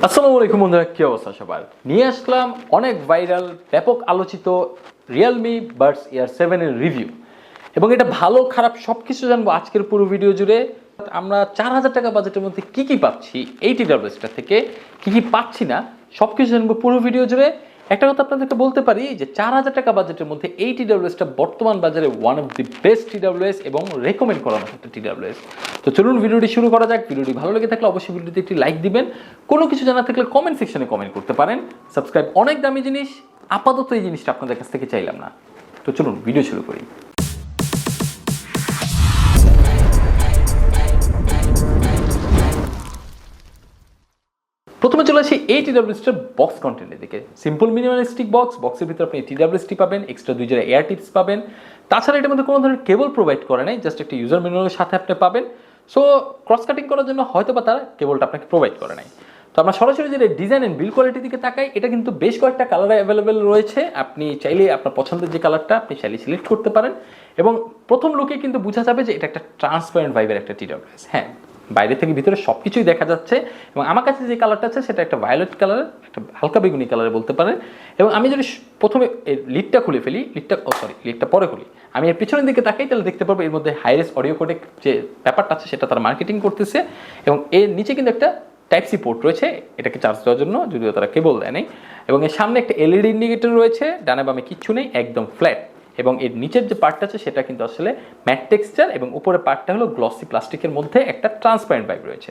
আসসালামু আলাইকুম বন্ধুরা, কি অবস্থা সবার? নিয়ে আসলাম অনেক ভাইরাল ব্যাপক আলোচিত Realme Buds Air7 এর রিভিউ, এবং এটা ভালো খারাপ সব কিছু জানবো আজকের পুরো ভিডিও জুড়ে। আমরা 4000 টাকা বাজেটের মধ্যে কি কি পাচ্ছি, এই TWS-টা থেকে কি কি পাচ্ছি না, সব কিছু জানবো পুরো ভিডিও জুড়ে। একটা কথা আপনাদেরকে বলতে পারি যে 4000 টাকা বাজেটের মধ্যে এই TWS-টা বর্তমান বাজারে one of the best TWS এবং রেকমেন্ড করানো একটা TWS। তো চলুন ভিডিওটি শুরু করা যাক। ভিডিওটি ভালো লেগে থাকলে অবশ্যই ভিডিওতে একটি লাইক দিবেন, কোনো কিছু জানা থাকলে কমেন্ট সেকশনে কমেন্ট করতে পারেন। সাবস্ক্রাইব অনেক দামি জিনিস, আপাতত এই জিনিসটা আপনাদের কাছ থেকে চাইলাম না। তো চলুন ভিডিও শুরু করি। প্রথমে চলে আসি এই TWS-টার বক্স কন্টেন্টের দিকে। সিম্পল মিনিমালিস্টিক বক্স, বক্সের ভিতরে আপনি TWS-টি পাবেন, এক্সট্রা 2 জোড়া এয়ার টিপস পাবেন। তাছাড়া এটার মধ্যে কোনো ধরনের কেবল প্রোভাইড করে নাই, জাস্ট একটা ইউজার ম্যানুয়ালের সাথে আপনি পাবেন। সো ক্রস কাটিং করার জন্য হয়তো বা তারা কেবলটা আপনাকে প্রোভাইড করে নাই। তো আমরা সরাসরি যে ডিজাইন অ্যান্ড বিল্ড কোয়ালিটির দিকে তাকাই, এটা কিন্তু বেশ কয়েকটা কালারে অ্যাভেলেবেল রয়েছে। আপনি চাইলে আপনার পছন্দের যে কালারটা আপনি চাইলে সিলেক্ট করতে পারেন, এবং প্রথম লুকে কিন্তু বোঝা যাবে যে এটা একটা ট্রান্সপারেন্ট ভাইবের একটা TWS। হ্যাঁ, বাইরে থেকে ভিতরে সব কিছুই দেখা যাচ্ছে, এবং আমার কাছে যে কালারটা আছে সেটা একটা ভায়োলেট কালারের, একটা হালকা বেগুনি কালারে বলতে পারেন। এবং আমি যদি প্রথমে এর লিডটা খুলে ফেলি, লিডটা পরে খুলি, আমি এর পিছনের দিকে তাকাই, তাহলে দেখতে পারবো এর মধ্যে হাইরেস অডিও কোডেক যে ব্যাপারটা আছে সেটা তারা মার্কেটিং করতেছে, এবং এর নিচে কিন্তু একটা টাইপ সি পোর্ট রয়েছে এটাকে চার্জ দেওয়ার জন্য, যদিও তারা কেবল দেয় নাই। এবং এর সামনে একটা LED ইন্ডিকেটর রয়েছে, ডানে বামে কিচ্ছু নেই, একদম ফ্ল্যাট। এবং এর নিচের যে পার্টটা আছে সেটা কিন্তু আসলে ম্যাট টেক্সচার, এবং উপরের পার্টটা হলো গ্লসি প্লাস্টিকের মধ্যে একটা ট্রান্সপারেন্ট ভাইব রয়েছে।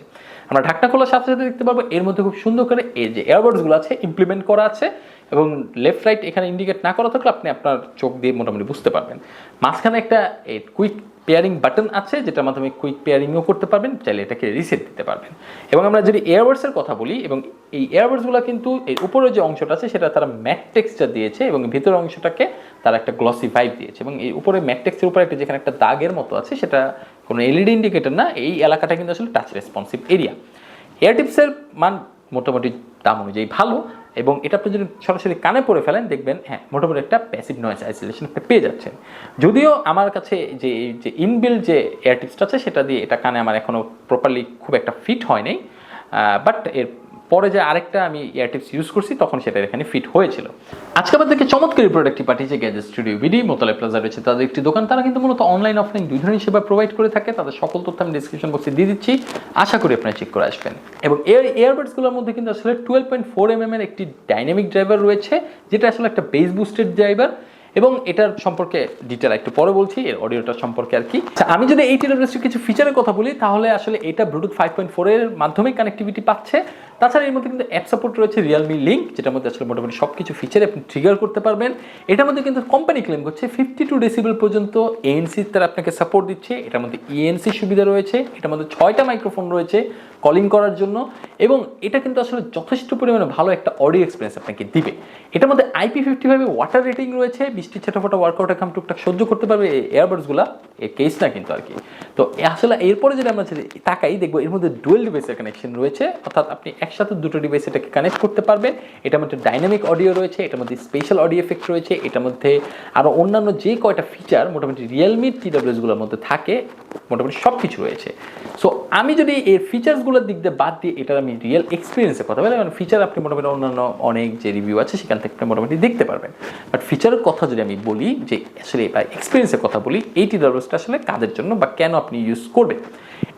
আমরা ঢাকনা খোলার সাথে সাথে দেখতে পারবো এর মধ্যে খুব সুন্দর করে এই যে এয়ারবাডসগুলো আছে ইমপ্লিমেন্ট করা আছে, এবং লেফট রাইট এখানে ইন্ডিকেট না করা থাকলে আপনি আপনার চোখ দিয়ে মোটামুটি বুঝতে পারবেন। মাঝখানে একটা কুইক পেয়ারিং বাটন আছে, যেটার মাধ্যমে কুইক পেয়ারিংও করতে পারবেন, চাইলে এটাকে রিসেট দিতে পারবেন। এবং আমরা যদি এয়ারবাডসের কথা বলি, এবং এই এয়ারবাডসগুলো কিন্তু এই উপরের যে অংশটা আছে সেটা তারা ম্যাট টেক্সচার দিয়েছে, এবং ভিতরের অংশটাকে তারা একটা গ্লসি ভাইব দিয়েছে। এবং এই উপরে ম্যাট টেক্সচার উপরে একটা যেখানে একটা দাগের মতো আছে, সেটা কোনো LED ইন্ডিকেটর না, এই এলাকাটা কিন্তু আসলে টাচ রেসপন্সিভ এরিয়া। এয়ার টিপসের মান মোটামুটি দাম অনুযায়ী ভালো, এবং এটা আপনি যদি সরাসরি কানে পরে ফেলেন দেখবেন হ্যাঁ মোটামুটি একটা প্যাসিভ নয়েজ আইসোলেশন আপনি পেয়ে যাচ্ছেন। যদিও আমার কাছে যে ইনবিল্ড যে এয়ার টিপসটা আছে সেটা দিয়ে এটা কানে আমার এখনও প্রপারলি খুব একটা ফিট হয় নাই, বাট এর পরে যে আরেকটা আমি এয়ার টিপস ইউজ করছি তখন সেটা এখানে ফিট হয়েছিল। আজকে আমাদেরকে চমৎকারী প্রোডাক্টটি পাঠিয়েছে gadget studio BD, Motalib plaza রয়েছে তাদের একটি দোকান। তারা কিন্তু মূলত অনলাইন অফলাইন দুই ধরনের সেবা প্রোভাইড করে থাকে। তাদের সকল তথ্য আমি ডিসক্রিপশন বক্সে দিয়ে দিচ্ছি, আশা করি আপনারা চেক করে আসবেন। এবং এয়ারবাডসগুলোর মধ্যে কিন্তু আসলে 12.4 mm এর একটি ডাইনামিক ড্রাইভার রয়েছে, যেটা আসলে একটা বেস বুস্টেড ড্রাইভার, এবং এটার সম্পর্কে ডিটেল একটু পরে বলছি, এর অডিওটার সম্পর্কে আর কি। আমি যদি এই TWS-এর কিছু ফিচারের কথা বলি, তাহলে আসলে এটা ব্লুটুথ 5.4 এর মাধ্যমে কানেক্টিভিটি পাচ্ছে। তাছাড়া এর মধ্যে কিন্তু অ্যাপ সাপোর্ট রয়েছে, Realme লিঙ্ক, যেটার মধ্যে আসলে মোটামুটি সব কিছু ফিচার আপনি ট্রিগার করতে পারবেন। এটার মধ্যে কিন্তু কোম্পানি ক্লেম করছে 52 ডেসিবেল পর্যন্ত ANC তারা আপনাকে সাপোর্ট দিচ্ছে। এটার মধ্যে ENC সুবিধা রয়েছে, এটার মধ্যে 6টা মাইক্রোফোন রয়েছে কলিং করার জন্য, এবং এটা কিন্তু আসলে যথেষ্ট পরিমাণে ভালো একটা অডিও এক্সপিরিয়েন্স আপনাকে দিবে। এটার মধ্যে IP55 ওয়াটার রেটিং রয়েছে, বৃষ্টি ছোটোফোটো ওয়ার্কআউট এখন টুকটাক সহ্য করতে পারবে এই এয়ারবাডসগুলো, এর কেস না কিন্তু আর কি। তো আসলে এরপরে যদি আমরা তাকাই দেখবো এর মধ্যে ডুয়েল ডিভাইসের কানেকশন রয়েছে, অর্থাৎ আপনি একসাথে দুটো ডিভাইস এটাকে কানেক্ট করতে পারবেন। এটার মধ্যে ডাইনামিক অডিও রয়েছে, এটার মধ্যে স্পেশাল অডিও এফেক্ট রয়েছে, এটার মধ্যে আরও অন্যান্য যে কয়টা ফিচার মোটামুটি রিয়েলমি TWS-গুলোর মধ্যে থাকে মোটামুটি সব কিছু রয়েছে। সো আমি যদি এর ফিচার্সগুলোর দিক দিয়ে বাদ দিয়ে এটার আমি রিয়েল এক্সপিরিয়েন্সের কথা বলি, কারণ ফিচার আপনি মোটামুটি অন্যান্য অনেক যে রিভিউ আছে সেখান থেকে আপনি মোটামুটি দেখতে পারবেন, বাট ফিচারের কথা যদি আমি বলি, যে আসলে বা এক্সপিরিয়েন্সের কথা বলি, এই TWS-টা আসলে কাদের জন্য বা কেন আপনি ইউজ করবেন।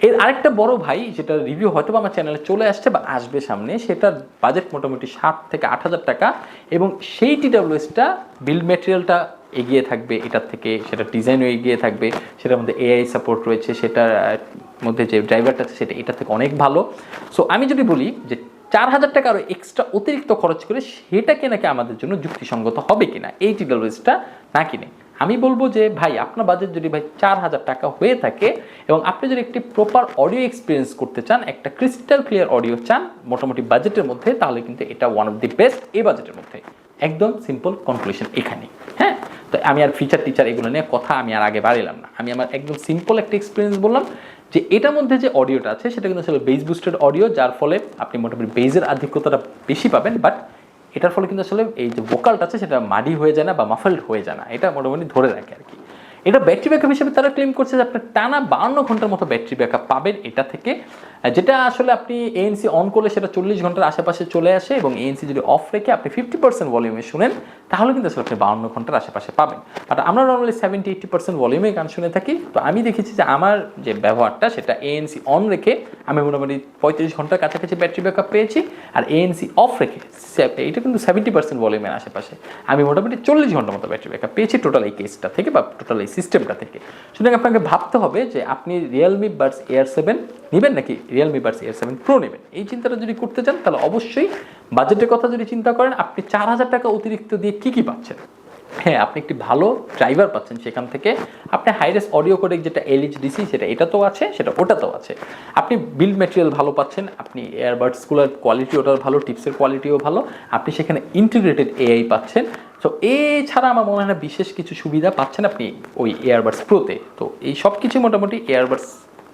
এর আরেকটা বড় ভাই যেটা রিভিউ হয়তো আমার চ্যানেলে চলে আসছে বা আসবে সামনে, সেটার বাজেট মোটামুটি 7 থেকে 8,000 টাকা, এবং সেই TWS-টা বিল্ড ম্যাটেরিয়ালটা এগিয়ে থাকবে এটার থেকে, সেটা ডিজাইনও এগিয়ে থাকবে, সেটার মধ্যে AI সাপোর্ট রয়েছে, সেটার মধ্যে যে ড্রাইভারটা আছে সেটা এটা থেকে অনেক ভালো। সো আমি যদি বলি যে 4000 টাকা আরও এক্সট্রা অতিরিক্ত খরচ করে সেটাকে নাকি আমাদের জন্য যুক্তিসঙ্গত হবে কিনা এই TWS-টা না কিনে, আমি বলবো যে ভাই আপনার বাজেট যদি ভাই 4000 টাকা হয়ে থাকে, এবং আপনি যদি একটি প্রপার অডিও এক্সপিরিয়েন্স করতে চান, একটা ক্রিস্টাল ক্লিয়ার অডিও চান মোটামুটি বাজেটের মধ্যে, তাহলে কিন্তু এটা ওয়ান অফ দি বেস্ট এই বাজেটের মধ্যে। একদম সিম্পল কনক্লুশন এখানে। হ্যাঁ, তো আমি আর ফিচার টিচার এগুলো নিয়ে কথা আমি আর আগে বাড়িলাম না, আমি আমার একদম সিম্পল একটা এক্সপিরিয়েন্স বললাম যে এটার মধ্যে যে অডিওটা আছে সেটা কিন্তু আসলে বেস বুস্টেড অডিও, যার ফলে আপনি মোটামুটি বেসের আধিক্যতাটা বেশি পাবেন, বাট এটার ফলে কিন্তু আসলে এই যে ভোকালটা আছে সেটা মাডি হয়ে যায় না বা মাফেলড হয়ে যায় না, এটা মোটামুটি ধরে রাখে আর কি। এটা ব্যাটারি ব্যাকআপ হিসেবে তারা ক্লেম করছে যে আপনার টানা 52 ঘন্টার মতো ব্যাটারি ব্যাকআপ পাবেন এটা থেকে, যেটা আসলে আপনি এএনসি অন করলে সেটা 40 ঘন্টার আশেপাশে চলে আসে, এবং এএনসি যদি অফ রেখে আপনি 50% ভলিউমে শুনেন তাহলে কিন্তু আসলে আপনি 52 ঘন্টার আশেপাশে পাবেন। বাট আমরা নর্মালি 70-80% ভলিউমে গান শুনে থাকি। তো আমি দেখেছি যে আমার যে ব্যবহারটা সেটা এএনসি অন রেখে আমি মোটামুটি 35 ঘন্টার কাছাকাছি ব্যাটারি ব্যাকআপ পেয়েছি, আর এএনসি অফ রেখে এটা কিন্তু 70% ভলিউমের আশেপাশে আমি মোটামুটি 40 ঘন্টার মতো ব্যাটারি ব্যাকআপ পেয়েছি টোটাল এই কেসটা থেকে বা টোটাল এই সিস্টেমটা থেকে। সুতরাং আপনাকে ভাবতে হবে যে আপনি রিয়েলমি বাডস Air7 নেবেন নাকি রিয়েলমি বাডস Air7 Pro নেবেন। এই চিন্তাটা যদি করতে চান তাহলে অবশ্যই বাজেটের কথা যদি চিন্তা করেন, আপনি 4000 টাকা অতিরিক্ত দিয়ে কি পাচ্ছেন? হ্যাঁ, আপনি একটি ভালো ড্রাইভার পাচ্ছেন, সেখান থেকে আপনি হাইরেস অডিও কোডেক যেটা LHDC সেটা এটাতেও আছে, সেটা ওটাতেও আছে। আপনি বিল্ড ম্যাটেরিয়াল ভালো পাচ্ছেন, আপনি এয়ারবাডসগুলোর কোয়ালিটি ওটার ভালো, টিপসের কোয়ালিটিও ভালো, আপনি সেখানে ইন্টিগ্রেটেড AI পাচ্ছেন। তো এছাড়া আমার মনে হয় না বিশেষ কিছু সুবিধা পাচ্ছেন আপনি ওই এয়ারবাডস প্রোতে। তো এই সব কিছু মোটামুটি এয়ারবাডস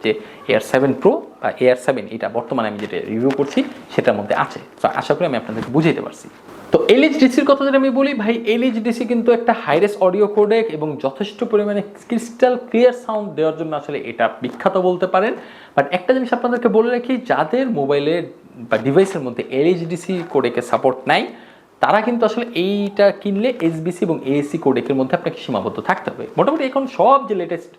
যে Air7 Pro বা Air7 এটা বর্তমানে আমি যেটা রিভিউ করছি সেটার মধ্যে আছে। তো আশা করি আমি আপনাদেরকে বুঝাইতে পারছি। তো LHDCর কথা যদি আমি বলি, ভাই LHDC কিন্তু একটা হাইরেস অডিও কোডেক এবং যথেষ্ট পরিমাণে ক্রিস্টাল ক্লিয়ার সাউন্ড দেওয়ার জন্য আসলে এটা বিখ্যাত বলতে পারেন। বাট একটা জিনিস আপনাদেরকে বলে রাখি, যাদের মোবাইলে বা ডিভাইসের মধ্যে LHDC কোডেকের সাপোর্ট নাই তারা কিন্তু আসলে এইটা কিনলে SBC এবং AAC কোডেকের মধ্যে আপনাকে সীমাবদ্ধ থাকতে হবে। মোটামুটি এখন সব যে লেটেস্ট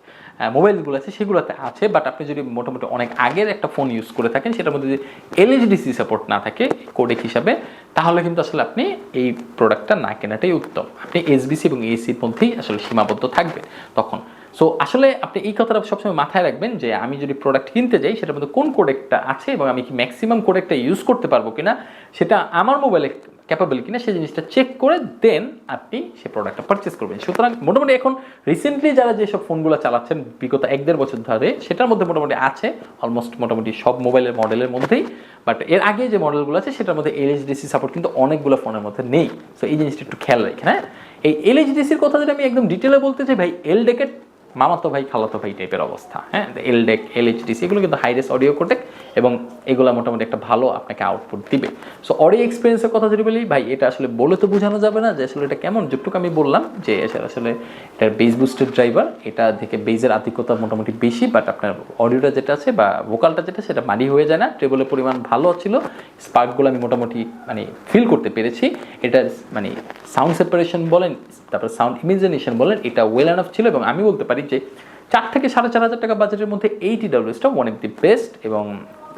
মোবাইলগুলো আছে সেগুলোতে আছে, বাট আপনি যদি মোটামুটি অনেক আগের একটা ফোন ইউজ করে থাকেন সেটার মধ্যে যদি LHDC সাপোর্ট না থাকে কোডেক হিসাবে, তাহলে কিন্তু আসলে আপনি এই প্রোডাক্টটা না কেনাটাই উত্তম। আপনি SBC এবং AACর মধ্যেই আসলে সীমাবদ্ধ থাকবেন তখন। সো আসলে আপনি এই কথাটা সবসময় মাথায় রাখবেন যে আমি যদি প্রোডাক্ট কিনতে যাই সেটার মধ্যে কোন কোডেকটা আছে এবং আমি কি ম্যাক্সিমাম কোডেকটা ইউজ করতে পারবো কিনা, সেটা আমার মোবাইলে ক্যাপাবল কিনা সেই জিনিসটা চেক করে দেন আপনি সেই প্রোডাক্টটা পারচেস করবেন। সুতরাং মোটামুটি এখন রিসেন্টলি যারা যেসব ফোনগুলো চালাচ্ছেন বিগত 1-1.5 বছর ধরে সেটার মধ্যে মোটামুটি আছে অলমোস্ট মোটামুটি সব মোবাইলের মডেলের মধ্যেই। বাট এর আগে যে মডেলগুলো আছে সেটার মধ্যে LHDC সাপোর্ট কিন্তু অনেকগুলো ফোনের মধ্যে নেই। সো এই জিনিসটা একটু খেয়াল রাখেন। হ্যাঁ, এই LHDCর কথা যদি আমি একদম ডিটেলে বলতে চাই, ভাই এলডেকের মামাতো ভাই খালাতো ভাই টাইপের অবস্থা। হ্যাঁ, এলডেক LHDC এগুলো কিন্তু হাইরেস অডিও কোডেক এবং এগুলো মোটামুটি একটা ভালো আপনাকে আউটপুট দিবে। সো অডিও এক্সপিরিয়েন্সের কথা যদি বলি, ভাই এটা আসলে বলে তো বোঝানো যাবে না যে আসলে এটা কেমন। যতটুকু আমি বললাম যে আসলে এটার বেস বুস্টেড ড্রাইভার, এটা থেকে বেজের আধিক্যতা মোটামুটি বেশি, বাট আপনার অডিওটা যেটা আছে বা ভোকালটা যেটা সেটা মারি হয়ে যায় না। ট্রেবলের পরিমাণ ভালো ছিল, স্পার্কগুলো আমি মোটামুটি মানে ফিল করতে পেরেছি। এটা মানে সাউন্ড সেপারেশন বলেন, তারপর সাউন্ড ইমেজিনেশন বলেন, এটা ওয়েল এনাফ ছিল। এবং আমি বলতে পারি যে 4 থেকে 4,500 টাকা বাজেটের মধ্যে এই TWSটা ওয়ান অফ দি বেস্ট এবং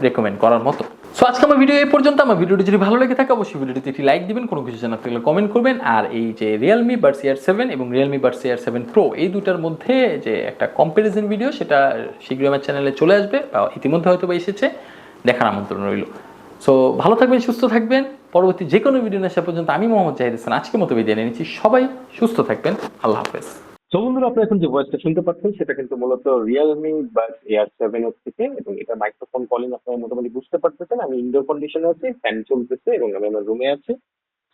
রেকমেন্ড করার মতো। সো আজকে আমার ভিডিও এই পর্যন্ত। আমার ভিডিওটি যদি ভালো লেগে থাকে অবশ্যই ভিডিওটিতে একটি লাইক দিবেন, কোনো কিছু জানার থাকলে কমেন্ট করবেন। আর এই যে রিয়েলমি বাডস Air7 এবং রিয়েলমি বাডস Air7 Pro এই দুটার মধ্যে যে একটা কম্প্যারিজন ভিডিও সেটা শীঘ্রই আমার চ্যানেলে চলে আসবে বা ইতিমধ্যে হয়তো বা এসেছে, দেখার আমন্ত্রণ রইল। সো ভালো থাকবেন, সুস্থ থাকবেন। পরবর্তী যে কোনো ভিডিও আসা পর্যন্ত আমি মোহাম্মদ জাহিদ হাসান আজকের মতো বিদায় নিচ্ছি। সবাই সুস্থ থাকবেন, আল্লাহ হাফেজ। তো বন্ধুরা, আপনি এখন যে ভয়েসটা শুনতে পাচ্ছেন সেটা কিন্তু মূলত রিয়েলমি বাডস Air7 এর থেকে, এবং এটা মাইক্রোফোন কলিং আপনারা মোটামুটি বুঝতে পারতেছেন। আমি ইনডোর কন্ডিশনে আছি, ফ্যান চলতেছে এবং আমি আমার রুমে আছি।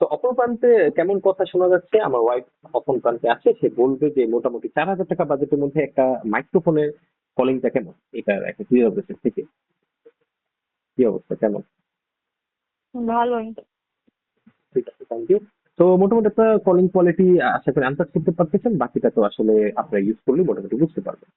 তো অপর প্রান্তে কেমন কথা শোনা যাচ্ছে, আমার ওয়াইফ অপর প্রান্তে আছে, সে বলবে যে মোটামুটি 4,000 টাকা বাজেটের মধ্যে একটা মাইক্রোফোনের কলিংটা কেমন, এটার একটা ক্লিয়ার থেকে কি অবস্থা, কেমন? ভালোই। ঠিক আছে, থ্যাংক ইউ। তো মোটামুটি আপনার কলিং কোয়ালিটি আশা করি আন্দাজ করতে পারতেছেন, বাকিটা তো আসলে আপনারা ইউজ করলে মোটামুটি বুঝতে পারবেন।